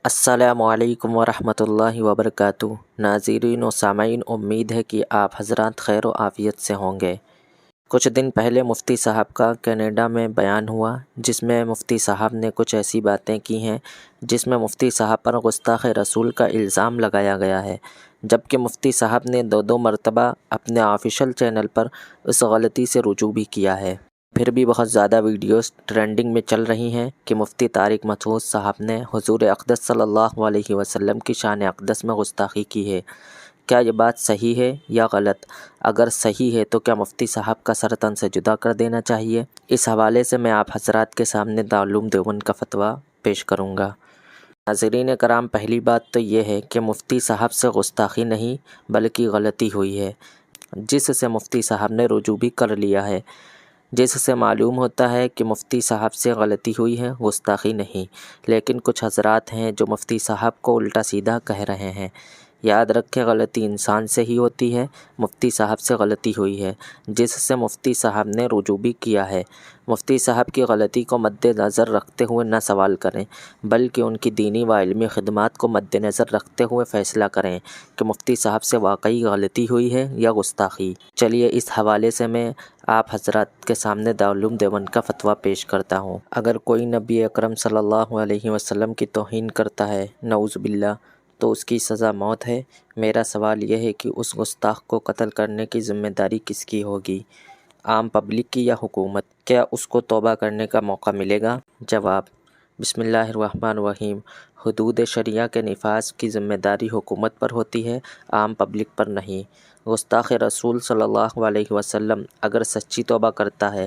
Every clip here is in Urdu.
السلام علیکم ورحمۃ اللہ وبرکاتہ۔ ناظرین و سامعین، امید ہے کہ آپ حضرات خیر و عافیت سے ہوں گے۔ کچھ دن پہلے مفتی صاحب کا کینیڈا میں بیان ہوا، جس میں مفتی صاحب نے کچھ ایسی باتیں کی ہیں جس میں مفتی صاحب پر گستاخ رسول کا الزام لگایا گیا ہے، جبکہ مفتی صاحب نے دو مرتبہ اپنے آفیشیل چینل پر اس غلطی سے رجوع بھی کیا ہے۔ پھر بھی بہت زیادہ ویڈیوز ٹرینڈنگ میں چل رہی ہیں کہ مفتی طارق مسعود صاحب نے حضور اقدس صلی اللہ علیہ وسلم کی شان اقدس میں گستاخی کی ہے۔ کیا یہ بات صحیح ہے یا غلط؟ اگر صحیح ہے تو کیا مفتی صاحب کا سر تن سے جدا کر دینا چاہیے؟ اس حوالے سے میں آپ حضرات کے سامنے دارالعلوم دیوبند کا فتویٰ پیش کروں گا۔ ناظرین کرام، پہلی بات تو یہ ہے کہ مفتی صاحب سے گستاخی نہیں بلکہ غلطی ہوئی ہے، جس سے مفتی صاحب نے رجوع بھی کر لیا ہے، جس سے معلوم ہوتا ہے کہ مفتی صاحب سے غلطی ہوئی ہے، گستاخی نہیں۔ لیکن کچھ حضرات ہیں جو مفتی صاحب کو الٹا سیدھا کہہ رہے ہیں۔ یاد رکھیں، غلطی انسان سے ہی ہوتی ہے۔ مفتی صاحب سے غلطی ہوئی ہے، جس سے مفتی صاحب نے رجوع بھی کیا ہے۔ مفتی صاحب کی غلطی کو مد نظر رکھتے ہوئے نہ سوال کریں، بلکہ ان کی دینی و علمی خدمات کو مد نظر رکھتے ہوئے فیصلہ کریں کہ مفتی صاحب سے واقعی غلطی ہوئی ہے یا گستاخی۔ چلیے اس حوالے سے میں آپ حضرات کے سامنے دارالعلوم دیوبند کا فتویٰ پیش کرتا ہوں۔ اگر کوئی نبی اکرم صلی اللہ علیہ وسلم کی توہین کرتا ہے، نعوذ باللہ، تو اس کی سزا موت ہے۔ میرا سوال یہ ہے کہ اس گستاخ کو قتل کرنے کی ذمہ داری کس کی ہوگی؟ عام پبلک کی یا حکومت؟ کیا اس کو توبہ کرنے کا موقع ملے گا؟ جواب: بسم اللہ الرحمن الرحیم۔ حدود شرعیہ کے نفاذ کی ذمہ داری حکومت پر ہوتی ہے، عام پبلک پر نہیں۔ گستاخ رسول صلی اللہ علیہ وسلم اگر سچی توبہ کرتا ہے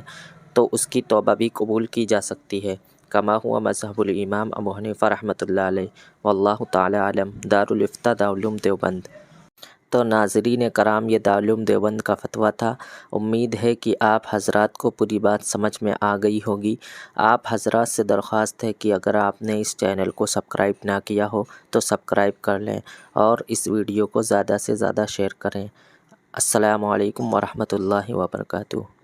تو اس کی توبہ بھی قبول کی جا سکتی ہے، کما ہوا مذہب الامام ابو حنیفہ رحمۃ اللہ علیہ، واللہ تعالی اعلم۔ دارالافتاء دارالعلوم دیوبند۔ تو ناظرین کرام، یہ دارالعلوم دیوبند کا فتویٰ تھا۔ امید ہے کہ آپ حضرات کو پوری بات سمجھ میں آ گئی ہوگی۔ آپ حضرات سے درخواست ہے کہ اگر آپ نے اس چینل کو سبسکرائب نہ کیا ہو تو سبسکرائب کر لیں اور اس ویڈیو کو زیادہ سے زیادہ شیئر کریں۔ السلام علیکم ورحمۃ اللہ وبرکاتہ۔